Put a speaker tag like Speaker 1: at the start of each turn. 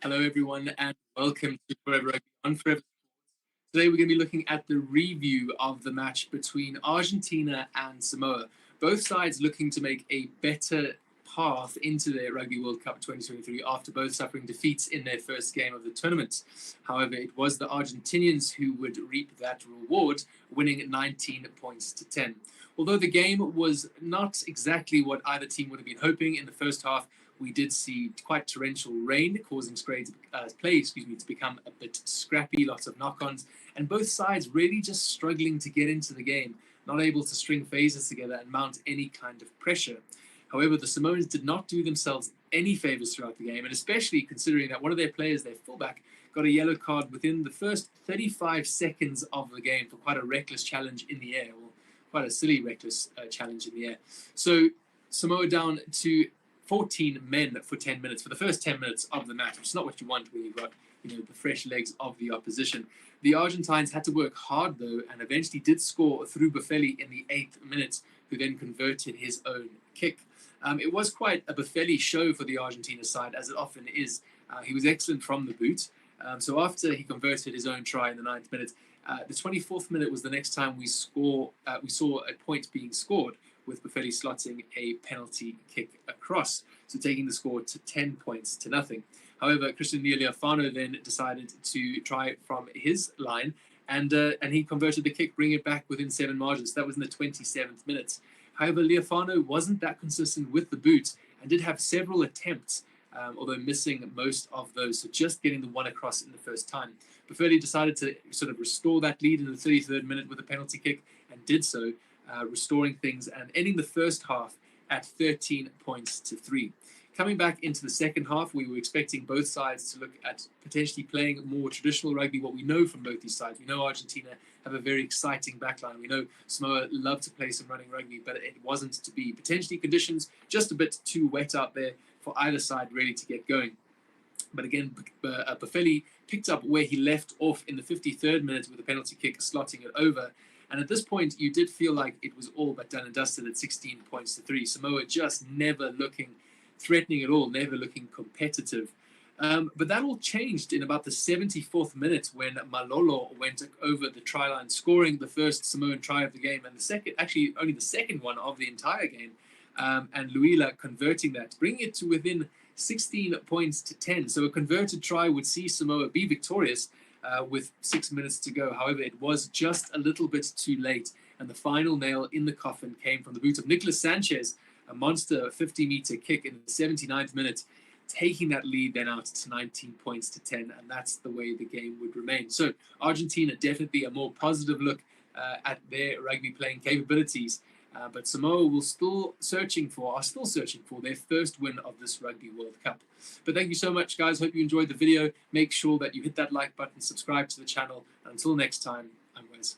Speaker 1: Hello, everyone, and welcome to Forever Rugby on Forever. Today, we're going to be looking at the review of the match between Argentina and Samoa. Both sides looking to make a better path into the Rugby World Cup 2023 after both suffering defeats in their first game of the tournament. However, it was the Argentinians who would reap that reward, winning 19 points to 10. Although the game was not exactly what either team would have been hoping in the first half, we did see quite torrential rain, causing play to become a bit scrappy, lots of knock-ons, and both sides really just struggling to get into the game, not able to string phases together and mount any kind of pressure. However, the Samoans did not do themselves any favors throughout the game, and especially considering that one of their players, their fullback, got a yellow card within the first 35 seconds of the game for quite a reckless challenge in the air, or quite a silly reckless challenge in the air. So Samoa down to 14 men for 10 minutes for the first 10 minutes of the match, which is not what you want when you've got the fresh legs of the opposition. The Argentines had to work hard though, and eventually did score through Boffelli in the 8th minute, who then converted his own kick. It was quite a Boffelli show for the Argentina side, as it often is. He was excellent from the boot. So after he converted his own try in the 9th minute, the 24th minute was the next time we saw a point being scored, with Boffelli slotting a penalty kick across, so taking the score to 10 points to nothing. However, Cristian Lealiafano then decided to try from his line, and he converted the kick, bringing it back within 7 margins. That was in the 27th minute. However, Lealiafano wasn't that consistent with the boot and did have several attempts, although missing most of those, so just getting the one across in the first time. Boffelli decided to sort of restore that lead in the 33rd minute with a penalty kick, and did so, restoring things and ending the first half at 13 points to 3. Coming back into the second half, we were expecting both sides to look at potentially playing more traditional rugby, what we know from both these sides. We know Argentina have a very exciting backline. We know Samoa love to play some running rugby, but it wasn't to be. Potentially conditions just a bit too wet out there for either side really to get going. But again, Boffelli picked up where he left off in the 53rd minute with a penalty kick, slotting it over. And at this point, you did feel like it was all but done and dusted at 16 points to 3. Samoa just never looking threatening at all, never looking competitive. But that all changed in about the 74th minute when Malolo went over the try line, scoring the first Samoan try of the game, and the second, actually only the second one of the entire game, and Luila converting that, bringing it to within 16 points to 10. So a converted try would see Samoa be victorious with 6 minutes to go. However, it was just a little bit too late, and the final nail in the coffin came from the boot of Nicolas Sanchez, a monster 50-meter kick in the 79th minute, taking that lead then out to 19 points to 10, and that's the way the game would remain. So Argentina definitely a more positive look at their rugby playing capabilities, but Samoa are still searching for their first win of this Rugby World Cup. But thank you so much, guys. Hope you enjoyed the video. Make sure that you hit that like button, subscribe to the channel. Until next time, I'm Wes.